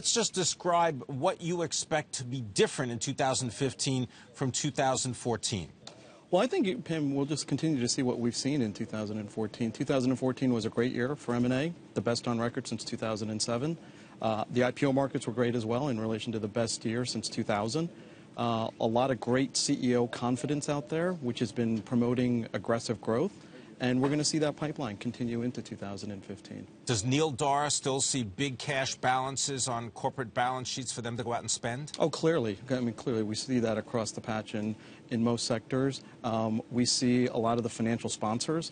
Let's just describe what you expect to be different in 2015 from 2014. Well, I think, Pim, we'll just continue to see what we've seen in 2014. 2014 was a great year for M&A, the best on record since 2007. The IPO markets were great as well in relation to the best year since 2000. A lot of great CEO confidence out there, which has been promoting aggressive growth. And we're going to see that pipeline continue into 2015. Does Neil Dhar still see big cash balances on corporate balance sheets for them to go out and spend? Oh, clearly. I mean, clearly. We see that across the patch in most sectors. We see a lot of the financial sponsors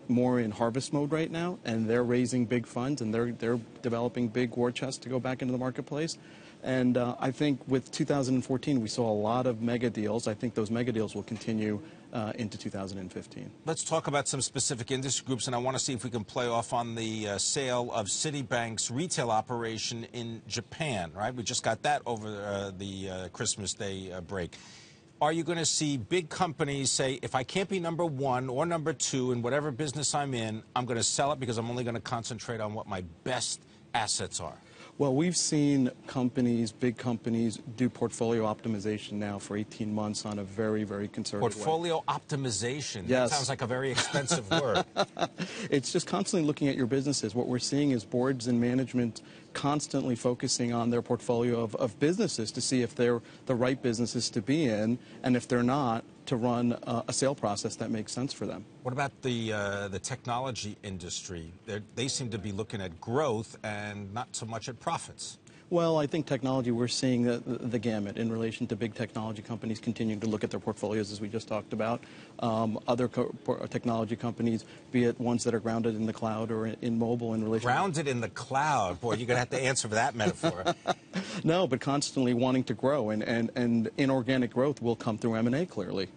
more in harvest mode right now, and they're raising big funds, and they're developing big war chests to go back into the marketplace. And I think with 2014, we saw a lot of mega deals. I think those mega deals will continue into 2015. Let's talk about some specific industry groups, and I want to see if we can play off on the sale of Citibank's retail operation in Japan, right? We just got that over the Christmas Day break. Are you going to see big companies say, if I can't be number one or number two in whatever business I'm in, I'm going to sell it because I'm only going to concentrate on what my best assets are? Well, we've seen companies, big companies, do portfolio optimization now for 18 months on a very, very conservative Portfolio optimization? Yes. That sounds like a very expensive word. It's just constantly looking at your businesses. What we're seeing is boards and management constantly focusing on their portfolio of businesses to see if they're the right businesses to be in, and if they're not, to run a sale process that makes sense for them. What about the technology industry? They seem to be looking at growth and not so much at profits. Well, I think technology, we're seeing the gamut in relation to big technology companies continuing to look at their portfolios, as we just talked about. Other technology companies, be it ones that are grounded in the cloud or in mobile in relation. Grounded in the cloud? Boy, you're going to have to answer for that metaphor. No, but constantly wanting to grow, and inorganic growth will come through M&A, clearly.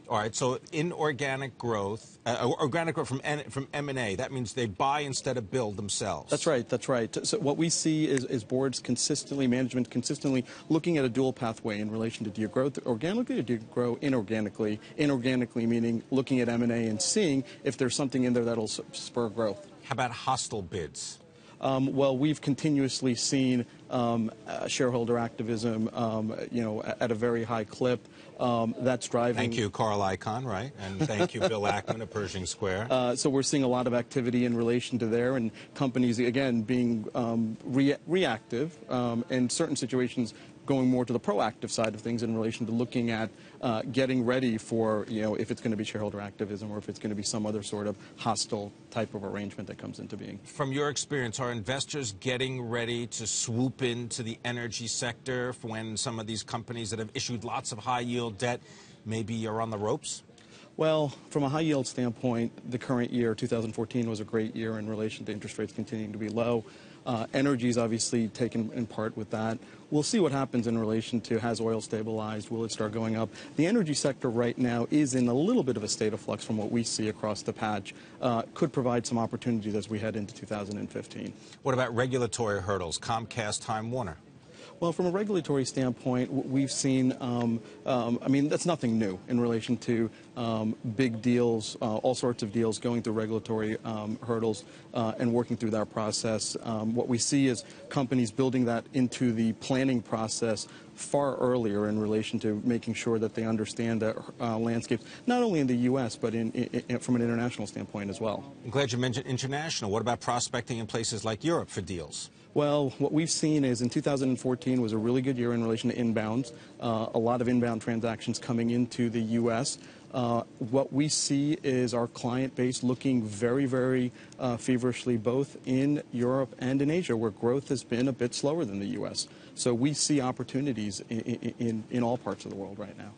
All right, so inorganic growth, organic growth from M&A, that means they buy instead of build themselves. That's right, that's right. So what we see is boards consistently, management consistently looking at a dual pathway in relation to do you grow organically or do you grow inorganically? Inorganically meaning looking at M&A and seeing if there's something in there that'll spur growth. How about hostile bids? Well, we've continuously seen shareholder activism, at a very high clip. That's driving. Thank you, Carl Icahn, right? And thank you, Bill Ackman of Pershing Square. So we're seeing a lot of activity in relation to there, and companies, again, being reactive, in certain situations going more to the proactive side of things in relation to looking at getting ready for, if it's going to be shareholder activism or if it's going to be some other sort of hostile type of arrangement that comes into being. From your experience, are investors getting ready to swoop into the energy sector when some of these companies that have issued lots of high-yield debt maybe are on the ropes? Well, from a high-yield standpoint, the current year, 2014, was a great year in relation to interest rates continuing to be low. Energy is obviously taken in part with that. We'll see what happens in relation to, has oil stabilized? Will it start going up? The energy sector right now is in a little bit of a state of flux from what we see across the patch. Could provide some opportunities as we head into 2015. What about regulatory hurdles? Comcast, Time Warner? Well, from a regulatory standpoint, we've seen, that's nothing new in relation to big deals, all sorts of deals going through regulatory hurdles and working through that process. What we see is companies building that into the planning process far earlier in relation to making sure that they understand that landscape, not only in the U.S., but from an international standpoint as well. I'm glad you mentioned international. What about prospecting in places like Europe for deals? Well, what we've seen is in 2014 was a really good year in relation to inbounds. A lot of inbound transactions coming into the U.S. What we see is our client base looking very, very feverishly both in Europe and in Asia, where growth has been a bit slower than the U.S. So we see opportunities in all parts of the world right now.